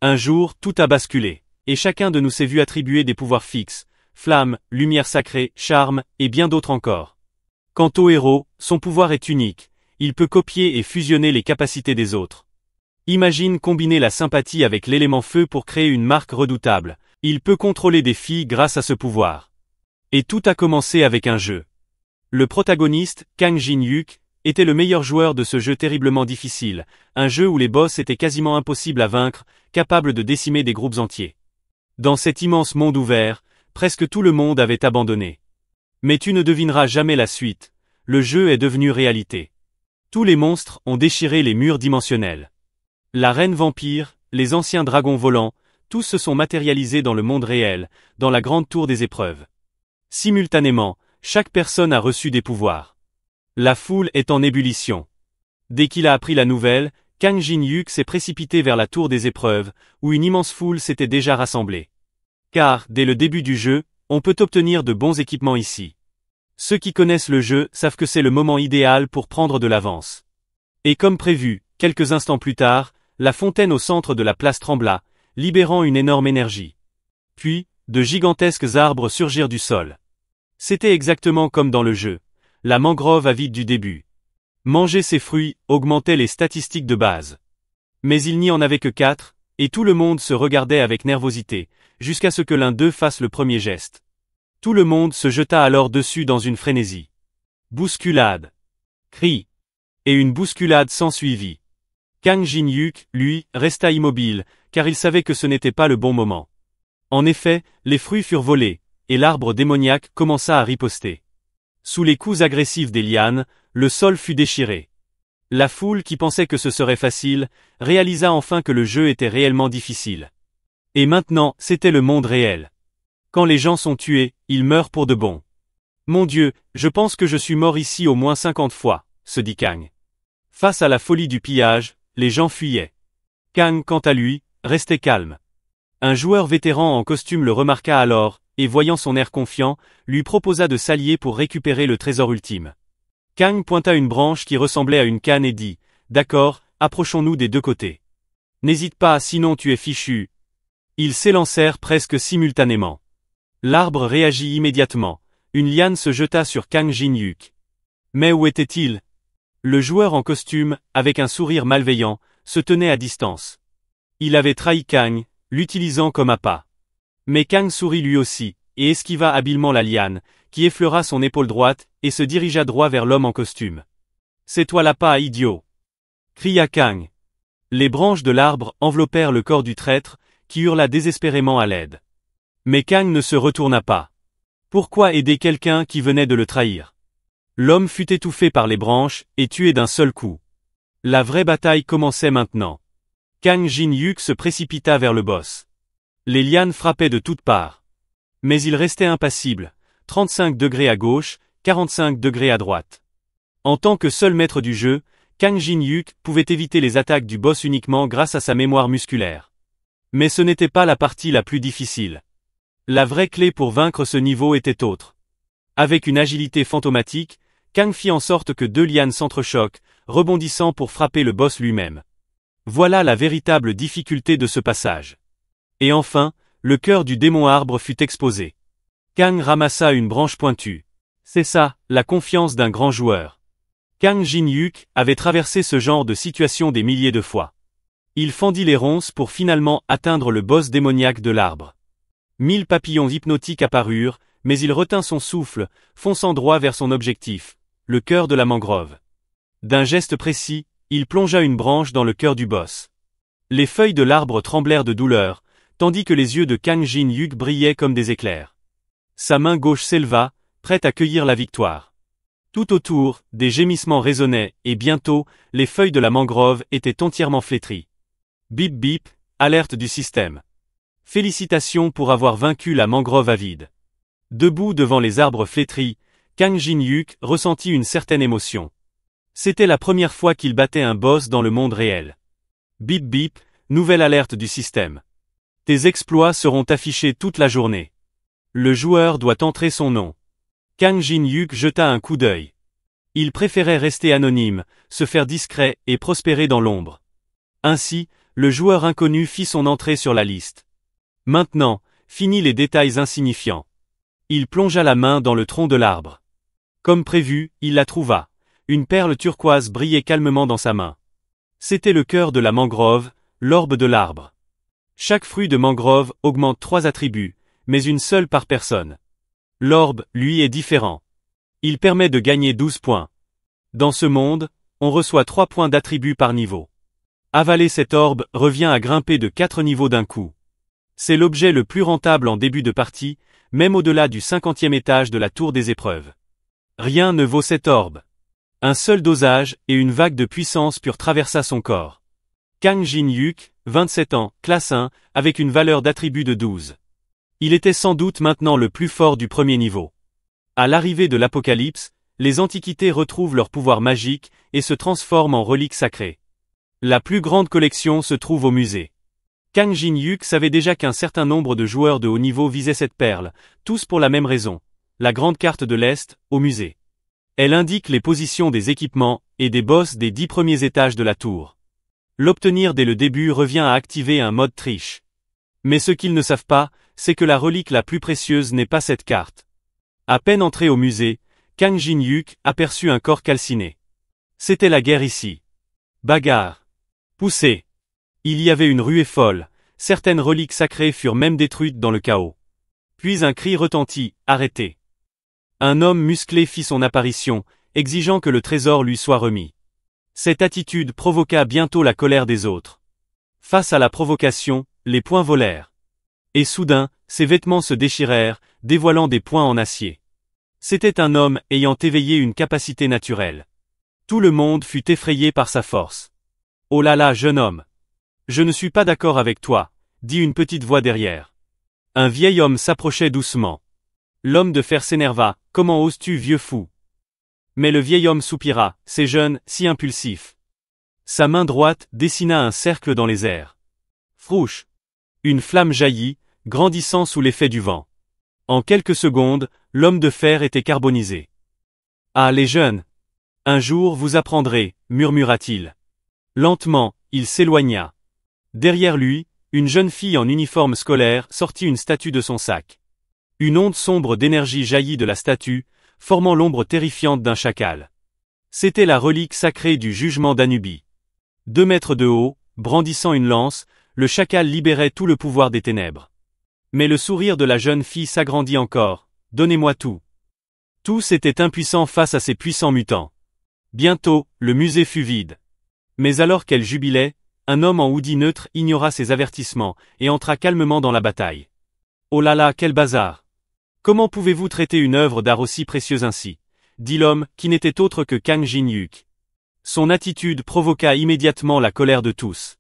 Un jour, tout a basculé, et chacun de nous s'est vu attribuer des pouvoirs fixes, flamme, lumière sacrée, charme, et bien d'autres encore. Quant au héros, son pouvoir est unique, il peut copier et fusionner les capacités des autres. Imagine combiner la sympathie avec l'élément feu pour créer une marque redoutable, il peut contrôler des filles grâce à ce pouvoir. Et tout a commencé avec un jeu. Le protagoniste, Kang Jin-hyuk, était le meilleur joueur de ce jeu terriblement difficile, un jeu où les boss étaient quasiment impossibles à vaincre, capables de décimer des groupes entiers. Dans cet immense monde ouvert, presque tout le monde avait abandonné. Mais tu ne devineras jamais la suite, le jeu est devenu réalité. Tous les monstres ont déchiré les murs dimensionnels. La reine vampire, les anciens dragons volants, tous se sont matérialisés dans le monde réel, dans la grande tour des épreuves. Simultanément, chaque personne a reçu des pouvoirs. La foule est en ébullition. Dès qu'il a appris la nouvelle, Kang Jin-hyuk s'est précipité vers la tour des épreuves, où une immense foule s'était déjà rassemblée. Car, dès le début du jeu, on peut obtenir de bons équipements ici. Ceux qui connaissent le jeu savent que c'est le moment idéal pour prendre de l'avance. Et comme prévu, quelques instants plus tard, la fontaine au centre de la place trembla, libérant une énorme énergie. Puis, de gigantesques arbres surgirent du sol. C'était exactement comme dans le jeu. La mangrove avide du début. Manger ces fruits augmentait les statistiques de base. Mais il n'y en avait que 4, et tout le monde se regardait avec nervosité, jusqu'à ce que l'un d'eux fasse le premier geste. Tout le monde se jeta alors dessus dans une frénésie. Bousculade. Cris. Et une bousculade s'ensuivit. Kang Jin-hyuk, lui, resta immobile, car il savait que ce n'était pas le bon moment. En effet, les fruits furent volés, et l'arbre démoniaque commença à riposter. Sous les coups agressifs des lianes, le sol fut déchiré. La foule qui pensait que ce serait facile, réalisa enfin que le jeu était réellement difficile. Et maintenant, c'était le monde réel. Quand les gens sont tués, ils meurent pour de bon. Mon Dieu, je pense que je suis mort ici au moins 50 fois, se dit Kang. Face à la folie du pillage, les gens fuyaient. Kang, quant à lui, restait calme. Un joueur vétéran en costume le remarqua alors, et voyant son air confiant, lui proposa de s'allier pour récupérer le trésor ultime. Kang pointa une branche qui ressemblait à une canne et dit « D'accord, approchons-nous des deux côtés. N'hésite pas, sinon tu es fichu. » Ils s'élancèrent presque simultanément. L'arbre réagit immédiatement. Une liane se jeta sur Kang Jin-hyuk. Mais où était-il? Le joueur en costume, avec un sourire malveillant, se tenait à distance. Il avait trahi Kang, l'utilisant comme appât. Mais Kang sourit lui aussi, et esquiva habilement la liane, qui effleura son épaule droite, et se dirigea droit vers l'homme en costume. « C'est toi l'appât, idiot !» cria Kang. Les branches de l'arbre enveloppèrent le corps du traître, qui hurla désespérément à l'aide. Mais Kang ne se retourna pas. Pourquoi aider quelqu'un qui venait de le trahir? L'homme fut étouffé par les branches, et tué d'un seul coup. La vraie bataille commençait maintenant. Kang Jin-hyuk se précipita vers le boss. Les lianes frappaient de toutes parts. Mais il restait impassible, 35 degrés à gauche, 45 degrés à droite. En tant que seul maître du jeu, Kang Jin-hyuk pouvait éviter les attaques du boss uniquement grâce à sa mémoire musculaire. Mais ce n'était pas la partie la plus difficile. La vraie clé pour vaincre ce niveau était autre. Avec une agilité fantomatique, Kang fit en sorte que deux lianes s'entrechoquent, rebondissant pour frapper le boss lui-même. Voilà la véritable difficulté de ce passage. Et enfin, le cœur du démon arbre fut exposé. Kang ramassa une branche pointue. C'est ça, la confiance d'un grand joueur. Kang Jin-hyuk avait traversé ce genre de situation des milliers de fois. Il fendit les ronces pour finalement atteindre le boss démoniaque de l'arbre. 1000 papillons hypnotiques apparurent, mais il retint son souffle, fonçant droit vers son objectif, le cœur de la mangrove. D'un geste précis, il plongea une branche dans le cœur du boss. Les feuilles de l'arbre tremblèrent de douleur, tandis que les yeux de Kang Jin-hyuk brillaient comme des éclairs. Sa main gauche s'éleva, prête à cueillir la victoire. Tout autour, des gémissements résonnaient, et bientôt, les feuilles de la mangrove étaient entièrement flétries. Bip bip, alerte du système. Félicitations pour avoir vaincu la mangrove avide. Debout devant les arbres flétris, Kang Jin-hyuk ressentit une certaine émotion. C'était la première fois qu'il battait un boss dans le monde réel. Bip bip, nouvelle alerte du système. Tes exploits seront affichés toute la journée. Le joueur doit entrer son nom. Kang Jin-hyuk jeta un coup d'œil. Il préférait rester anonyme, se faire discret et prospérer dans l'ombre. Ainsi, le joueur inconnu fit son entrée sur la liste. Maintenant, fini les détails insignifiants. Il plongea la main dans le tronc de l'arbre. Comme prévu, il la trouva. Une perle turquoise brillait calmement dans sa main. C'était le cœur de la mangrove, l'orbe de l'arbre. Chaque fruit de mangrove augmente 3 attributs, mais une seule par personne. L'orbe, lui, est différent. Il permet de gagner 12 points. Dans ce monde, on reçoit 3 points d'attribut par niveau. Avaler cet orbe revient à grimper de 4 niveaux d'un coup. C'est l'objet le plus rentable en début de partie, même au-delà du 50e étage de la tour des épreuves. Rien ne vaut cet orbe. Un seul dosage et une vague de puissance pure traversa son corps. Kang Jin-hyuk, 27 ans, classe 1, avec une valeur d'attribut de 12. Il était sans doute maintenant le plus fort du premier niveau. À l'arrivée de l'Apocalypse, les antiquités retrouvent leur pouvoir magique et se transforment en reliques sacrées. La plus grande collection se trouve au musée. Kang Jin-hyuk savait déjà qu'un certain nombre de joueurs de haut niveau visaient cette perle, tous pour la même raison, la grande carte de l'Est, au musée. Elle indique les positions des équipements et des boss des 10 premiers étages de la tour. L'obtenir dès le début revient à activer un mode triche. Mais ce qu'ils ne savent pas, c'est que la relique la plus précieuse n'est pas cette carte. À peine entré au musée, Kang Jin-hyuk aperçut un corps calciné. C'était la guerre ici. Bagarre. Poussée. Il y avait une ruée folle, certaines reliques sacrées furent même détruites dans le chaos. Puis un cri retentit, arrêtez. Un homme musclé fit son apparition, exigeant que le trésor lui soit remis. Cette attitude provoqua bientôt la colère des autres. Face à la provocation, les poings volèrent. Et soudain, ses vêtements se déchirèrent, dévoilant des poings en acier. C'était un homme ayant éveillé une capacité naturelle. Tout le monde fut effrayé par sa force. « Oh là là, jeune homme! Je ne suis pas d'accord avec toi, » dit une petite voix derrière. Un vieil homme s'approchait doucement. L'homme de fer s'énerva, « Comment oses-tu, vieux fou ?» Mais le vieil homme soupira, « C'est jeune, si impulsif. » Sa main droite dessina un cercle dans les airs. Frouche. Une flamme jaillit, grandissant sous l'effet du vent. En quelques secondes, l'homme de fer était carbonisé. « Ah, les jeunes! Un jour vous apprendrez, murmura-t-il. Lentement, il s'éloigna. Derrière lui, une jeune fille en uniforme scolaire sortit une statue de son sac. Une onde sombre d'énergie jaillit de la statue, formant l'ombre terrifiante d'un chacal. C'était la relique sacrée du jugement d'Anubis. 2 mètres de haut, brandissant une lance, le chacal libérait tout le pouvoir des ténèbres. Mais le sourire de la jeune fille s'agrandit encore. « Donnez-moi tout. » Tous étaient impuissants face à ces puissants mutants. Bientôt, le musée fut vide. Mais alors qu'elle jubilait, un homme en hoodie neutre ignora ses avertissements et entra calmement dans la bataille. « Oh là là, quel bazar! Comment pouvez-vous traiter une œuvre d'art aussi précieuse ainsi ?» dit l'homme, qui n'était autre que Kang Jin-hyuk. Son attitude provoqua immédiatement la colère de tous.